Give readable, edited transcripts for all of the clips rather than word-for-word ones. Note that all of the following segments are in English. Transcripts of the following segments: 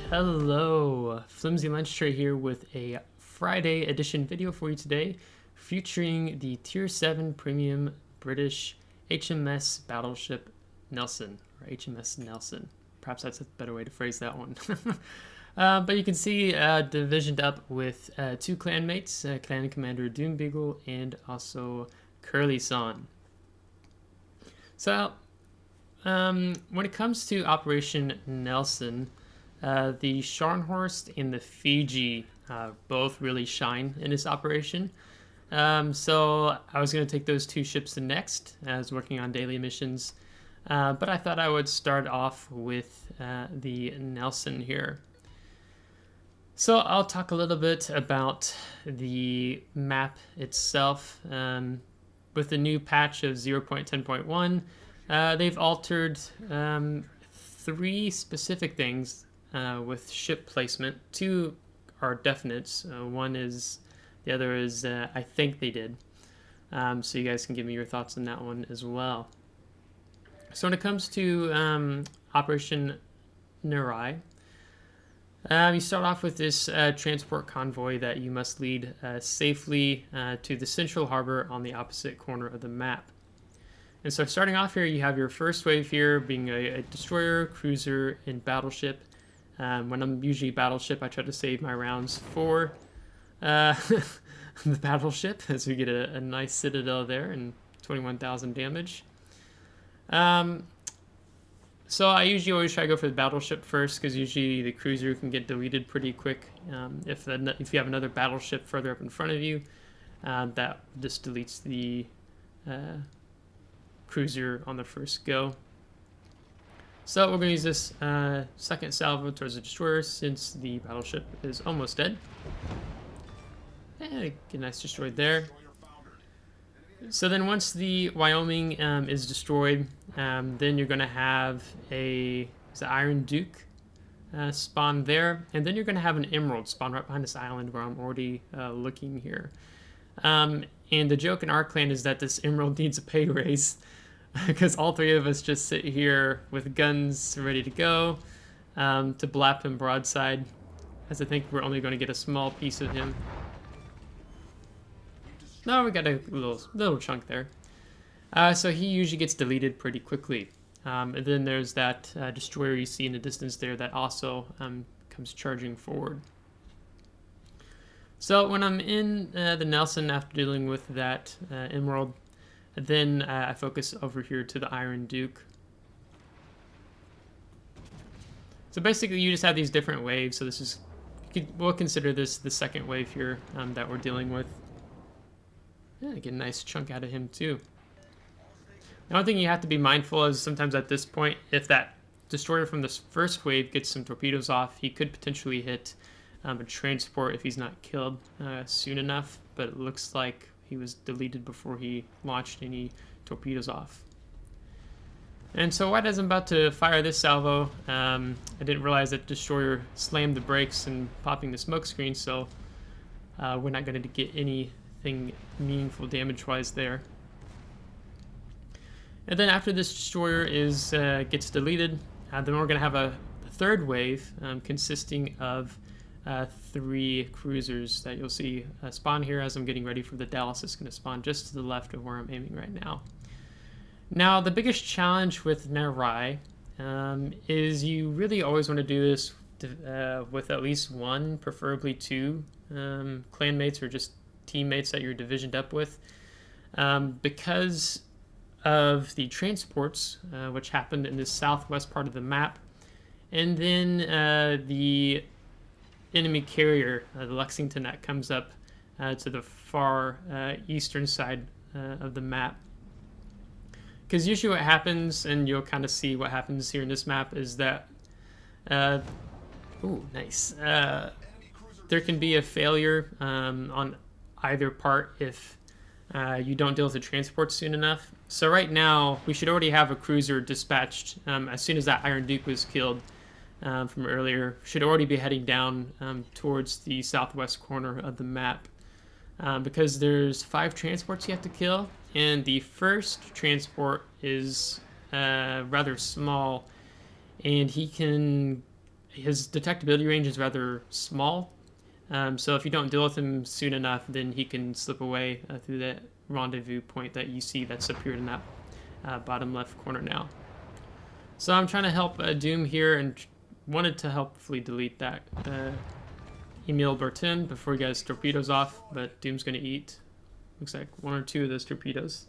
Hello, Flimsy Lunch Tray here with a Friday edition video for you today, featuring the Tier 7 Premium British HMS Battleship Nelson, or HMS Nelson. Perhaps that's a better way to phrase that one. But you can see divisioned up with two clanmates, Clan Commander Doombeagle and also Curly Son. So, when it comes to Operation Nelson, the Scharnhorst and the Fiji both really shine in this operation. So I was going to take those two ships the next. I was working on daily missions, but I thought I would start off with the Nelson here. So I'll talk a little bit about the map itself. With the new patch of 0.10.1, they've altered three specific things with ship placement. Two are definites. The other is I think they did. So you guys can give me your thoughts on that one as well. So when it comes to Operation Narai, you start off with this transport convoy that you must lead safely to the central harbor on the opposite corner of the map. And so starting off here, you have your first wave here being a destroyer, cruiser, and battleship. When I'm usually battleship, I try to save my rounds for the battleship, as we get a nice citadel there and 21,000 damage. So I usually always try to go for the battleship first, because usually the cruiser can get deleted pretty quick. If you have another battleship further up in front of you, that just deletes the cruiser on the first go. So we're going to use this second salvo towards the destroyer, since the battleship is almost dead. And get nice destroyed there. So then once the Wyoming is destroyed, then you're going to have the Iron Duke spawn there, and then you're going to have an Emerald spawn right behind this island where I'm already looking here. And the joke in our clan is that this Emerald needs a pay raise, because all three of us just sit here with guns ready to go to blap him broadside, as I think we're only going to get a small piece of him. No, we got a little chunk there. So he usually gets deleted pretty quickly. And then there's that destroyer you see in the distance there that also comes charging forward. So when I'm in the Nelson after dealing with that Emerald, then I focus over here to the Iron Duke. So basically you just have these different waves. So this is, we'll consider this the second wave here that we're dealing with. Yeah, get a nice chunk out of him too. The only thing you have to be mindful is sometimes at this point, if that destroyer from this first wave gets some torpedoes off, he could potentially hit a transport if he's not killed soon enough, but it looks like he was deleted before he launched any torpedoes off. And so right as I'm about to fire this salvo, I didn't realize that destroyer slammed the brakes and popping the smoke screen, so we're not going to get anything meaningful damage-wise there. And then after this destroyer gets deleted, then we're going to have a third wave consisting of three cruisers that you'll see spawn here as I'm getting ready for the Dallas. It's going to spawn just to the left of where I'm aiming right now. Now, the biggest challenge with Narai is you really always want to do this with at least one, preferably two clanmates or just teammates that you're divisioned up with, because of the transports which happened in the southwest part of the map, and then the enemy carrier, the Lexington, that comes up to the far eastern side of the map. Because usually what happens, and you'll kind of see what happens here in this map, is that ooh, nice. There can be a failure on either part if you don't deal with the transport soon enough. So right now, we should already have a cruiser dispatched as soon as that Iron Duke was killed from earlier. Should already be heading down towards the southwest corner of the map. Because there's 5 transports you have to kill, and the first transport is rather small, and he can his detectability range is rather small. So if you don't deal with him soon enough, then he can slip away through that rendezvous point that you see that's appeared in that bottom left corner now. So I'm trying to help Doom here and wanted to helpfully delete that Emil Bertin before he gets torpedoes off, but Doom's going to eat, looks like 1 or 2 of those torpedoes.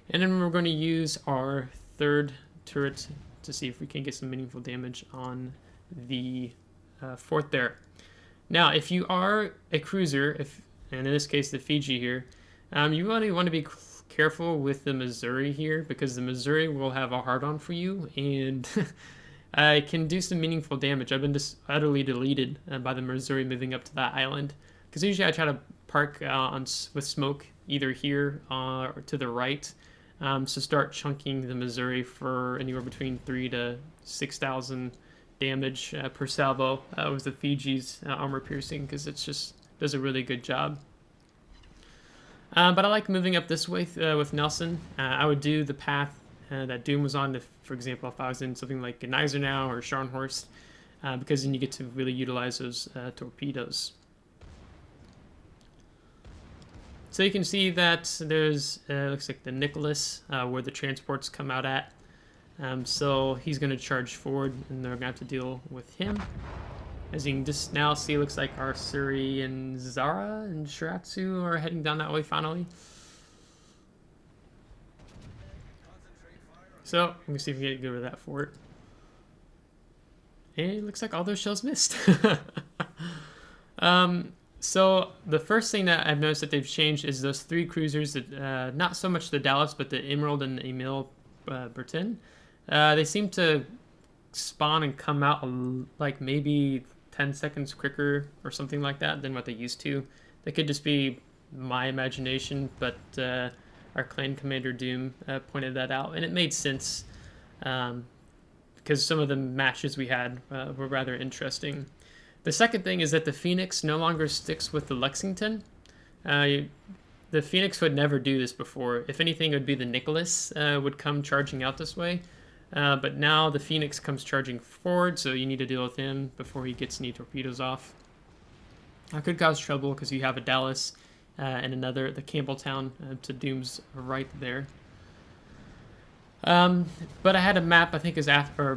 And then we're going to use our third turret to see if we can get some meaningful damage on the fort there. Now, if you are a cruiser, and in this case the Fiji here, you really want to be careful with the Missouri here, because the Missouri will have a hard-on for you, and I can do some meaningful damage. I've been just utterly deleted by the Missouri moving up to that island, because usually I try to park with smoke either here or to the right, so start chunking the Missouri for anywhere between 3,000 to 6,000 damage per salvo with the Fiji's armor piercing, because it just does a really good job. But I like moving up this way with Nelson. I would do the path that Doom was on, for example, if I was in something like Gneisenau or Scharnhorst, because then you get to really utilize those torpedoes. So you can see that there's, looks like the Nicholas, where the transports come out at. So he's going to charge forward, and they're going to have to deal with him. As you can just now see, looks like our Suri and Zara and Shiratsu are heading down that way finally. So, let me see if we can get rid of that fort. And it looks like all those shells missed. So, the first thing that I've noticed that they've changed is those 3 cruisers, that, not so much the Dallas, but the Emerald and the Emil Bertin. They seem to spawn and come out like maybe 10 seconds quicker or something like that than what they used to. That could just be my imagination, but our clan commander Doom pointed that out, and it made sense because some of the matches we had were rather interesting. The second thing is that the Phoenix no longer sticks with the Lexington. The Phoenix would never do this before. If anything, it would be the Nicholas would come charging out this way. But now the Phoenix comes charging forward, so you need to deal with him before he gets any torpedoes off. That could cause trouble because you have a Dallas and another, the Campbelltown to Doom's right there. But I had a map, I think,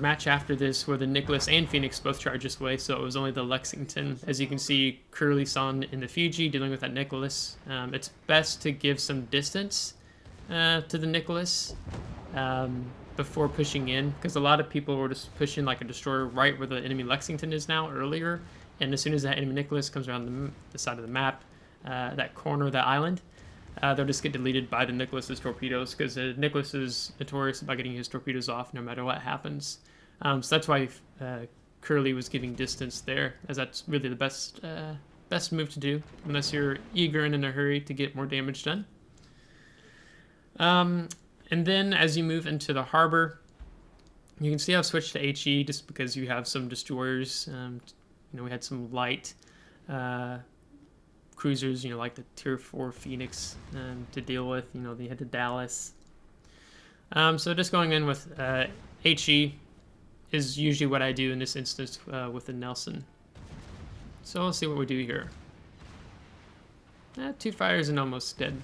match after this where the Nicholas and Phoenix both charge this way, so it was only the Lexington. As you can see, Curly-san in the Fiji dealing with that Nicholas. It's best to give some distance to the Nicholas before pushing in, because a lot of people were just pushing like a destroyer right where the enemy Lexington is now earlier, and as soon as that enemy Nicholas comes around the side of the map, that corner of that island, they'll just get deleted by the Nicholas's torpedoes, because the Nicholas is notorious about getting his torpedoes off no matter what happens. So that's why Curly was giving distance there, as that's really the best move to do, unless you're eager and in a hurry to get more damage done. And then as you move into the harbor, you can see I've switched to HE just because you have some destroyers. We had some light cruisers, like the Tier 4 Phoenix to deal with. They had the Dallas. So just going in with HE is usually what I do in this instance with the Nelson. So let's see what we do here. 2 fires and almost dead.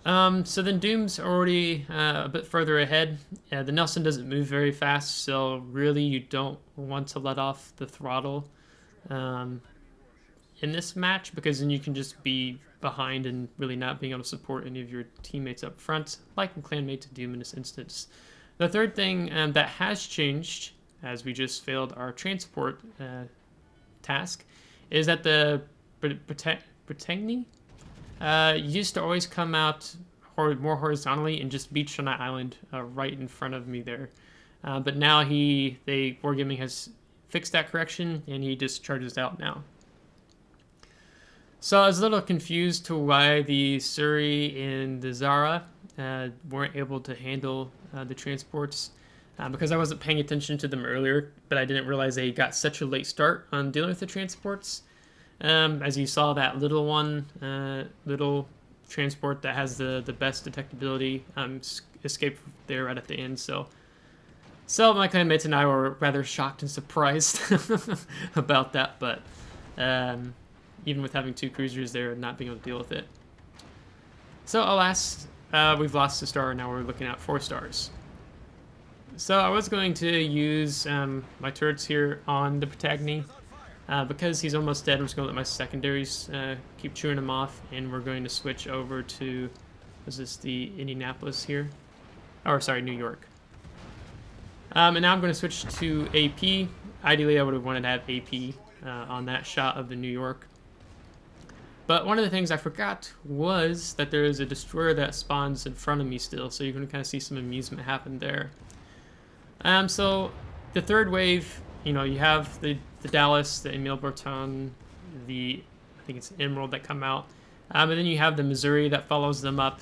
So then Doom's already a bit further ahead. The Nelson doesn't move very fast, so really you don't want to let off the throttle in this match, because then you can just be behind and really not being able to support any of your teammates up front, like in Clanmate to Doom in this instance. The third thing that has changed, as we just failed our transport task, is that the Britannia used to always come out more horizontally and just beach on that island right in front of me there. But now Wargaming has fixed that correction, and he just charges out now. So I was a little confused to why the Suri and the Zara weren't able to handle the transports, because I wasn't paying attention to them earlier, but I didn't realize they got such a late start on dealing with the transports. As you saw, that little transport that has the best detectability escaped there right at the end. So So my clanmates and I were rather shocked and surprised about that, but even with having 2 cruisers there, not being able to deal with it. So alas, we've lost a star, now we're looking at 4 stars. So I was going to use my turrets here on the protagonist. Because he's almost dead, I'm just going to let my secondaries keep chewing him off, and we're going to switch over to, was this the Indianapolis here? Or sorry, New York. And now I'm going to switch to AP. Ideally, I would have wanted to have AP on that shot of the New York. But one of the things I forgot was that there is a destroyer that spawns in front of me still, so you're going to kind of see some amusement happen there. So the third wave, you know, you have the Dallas, the Emile Berton, I think it's Emerald that come out. And then you have the Missouri that follows them up.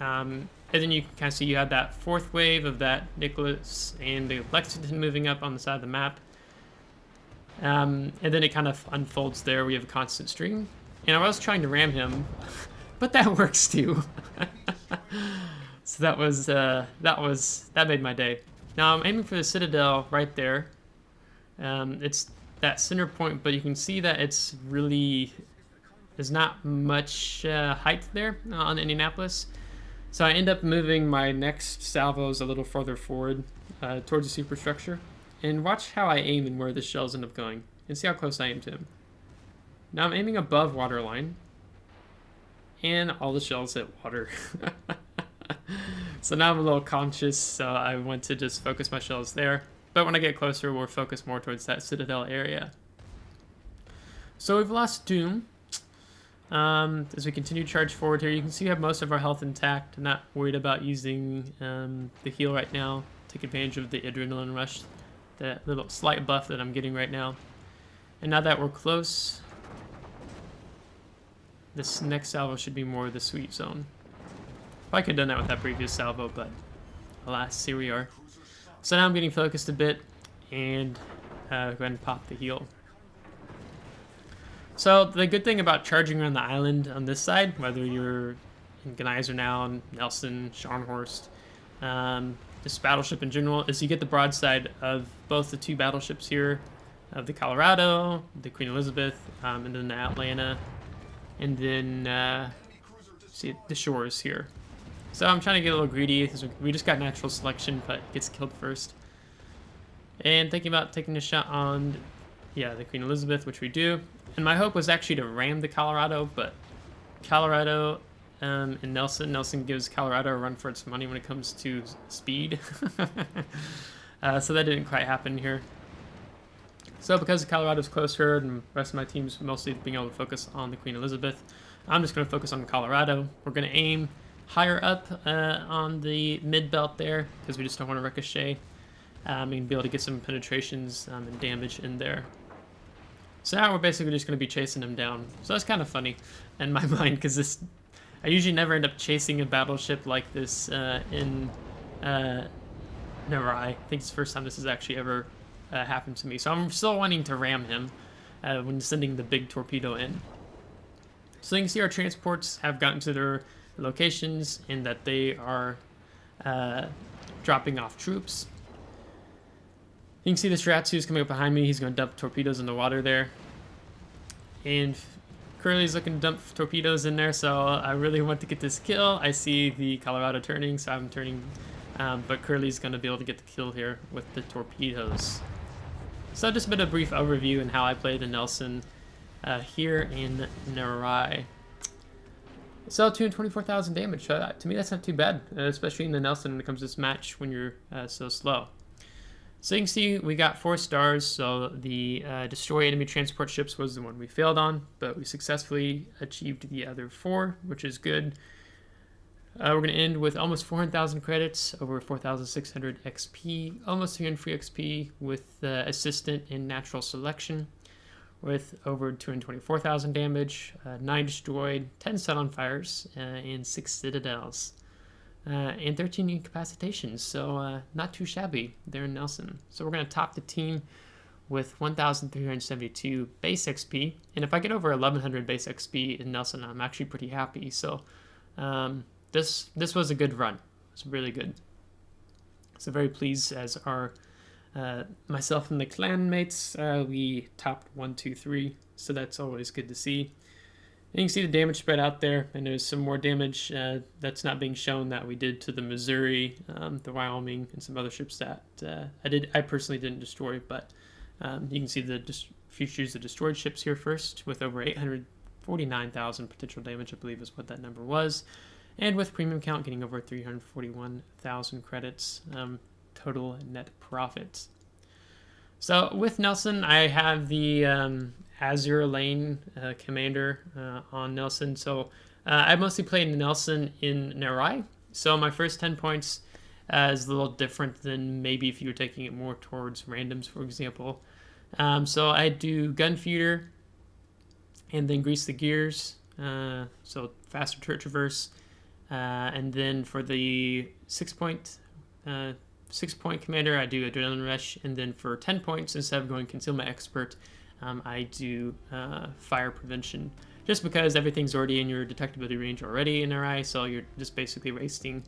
And then you can kind of see you have that 4th wave of that Nicholas and the Lexington moving up on the side of the map. And then it kind of unfolds there. We have a constant stream. And I was trying to ram him, but that works too. So that made my day. Now I'm aiming for the Citadel right there. It's that center point, but you can see that it's really, there's not much height there on Indianapolis. So I end up moving my next salvos a little further forward towards the superstructure. And watch how I aim and where the shells end up going. And see how close I am to him. Now I'm aiming above waterline. And all the shells hit water. So now I'm a little conscious, so I want to just focus my shells there. But when I get closer, we'll focus more towards that Citadel area. So we've lost Doom. As we continue to charge forward here, you can see we have most of our health intact. I'm not worried about using the heal right now. Take advantage of the adrenaline rush, that little slight buff that I'm getting right now. And now that we're close, this next salvo should be more of the sweep zone. I could have done that with that previous salvo, but alas, here we are. So now I'm getting focused a bit, and go ahead and pop the heal. So the good thing about charging around the island on this side, whether you're in Gneisenau, Nelson, Scharnhorst, this battleship in general, is you get the broadside of both the 2 battleships here, of the Colorado, the Queen Elizabeth, and then the Atlanta, and then see the shores here. So I'm trying to get a little greedy because we just got natural selection, but it gets killed first. And thinking about taking a shot on, yeah, the Queen Elizabeth, which we do. And my hope was actually to ram the Colorado, but Colorado and Nelson gives Colorado a run for its money when it comes to speed. So that didn't quite happen here. So because Colorado's closer and the rest of my team's mostly being able to focus on the Queen Elizabeth, I'm just going to focus on Colorado. We're going to aim higher up on the mid-belt there because we just don't want to ricochet. And be able to get some penetrations and damage in there. So now we're basically just going to be chasing them down. So that's kind of funny in my mind because I usually never end up chasing a battleship like this in Narai. I think it's the first time this has actually ever happened to me. So I'm still wanting to ram him when sending the big torpedo in. So you can see our transports have gotten to their locations and that they are dropping off troops. You can see the Shiratsu is coming up behind me. He's going to dump torpedoes in the water there. And Curly's looking to dump torpedoes in there, so I really want to get this kill. I see the Colorado turning, so I'm turning. But Curly's going to be able to get the kill here with the torpedoes. So just a bit of a brief overview and how I play the Nelson here in Narai. So 224,000 damage. To me, that's not too bad, especially in the Nelson when it comes to this match when you're so slow. So you can see we got 4 stars, so the destroy enemy transport ships was the one we failed on, but we successfully achieved the other 4, which is good. We're going to end with almost 400,000 credits, over 4,600 XP, almost 300 free XP with assistant and natural selection, with over 224,000 damage, 9 destroyed, 10 set on fires, and 6 citadels. And 13 incapacitations, so not too shabby there in Nelson. So we're going to top the team with 1,372 base XP, and if I get over 1,100 base XP in Nelson, I'm actually pretty happy. So this was a good run. It's really good. So very pleased as our myself and the clan mates, we topped 1, 2, 3. So that's always good to see. And you can see the damage spread out there, and there's some more damage that's not being shown that we did to the Missouri, the Wyoming, and some other ships that I personally didn't destroy, but you can see the features of destroyed ships here first, with over 849,000 potential damage, I believe is what that number was, and with premium count getting over 341,000 credits total net profits. So with Nelson, I have the Azure Lane commander on Nelson. So I mostly played Nelson in Narai. So my first 10 points is a little different than maybe if you were taking it more towards randoms, for example. So I do gun feeder and then grease the gears. So faster turret traverse. And then for the 6-point commander, I do adrenaline rush. And then for 10 points, instead of going concealment expert, I do fire prevention, just because everything's already in your detectability range already in RI, so you're just basically wasting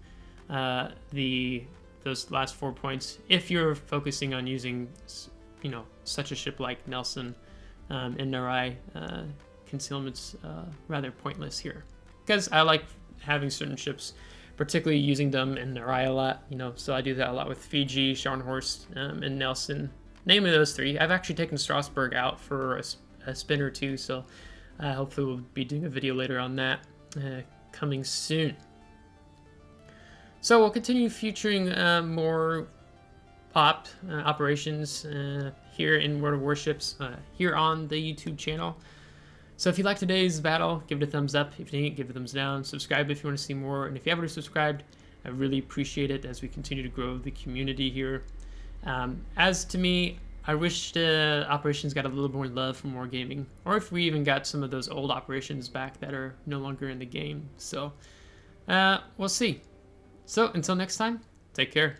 those last 4 points if you're focusing on using, such a ship like Nelson in RI. Concealment's rather pointless here, because I like having certain ships, particularly using them in RI a lot. So I do that a lot with Fiji, Scharnhorst, and Nelson. Namely those 3. I've actually taken Strasbourg out for a spin or 2, so hopefully we'll be doing a video later on that coming soon. So we'll continue featuring more operations here in World of Warships here on the YouTube channel. So if you liked today's battle, give it a thumbs up. If you didn't, give it a thumbs down. Subscribe if you want to see more. And if you haven't subscribed, I really appreciate it as we continue to grow the community here. As to me, I wish the operations got a little more love from Wargaming, or if we even got some of those old operations back that are no longer in the game. So we'll see. So until next time, take care.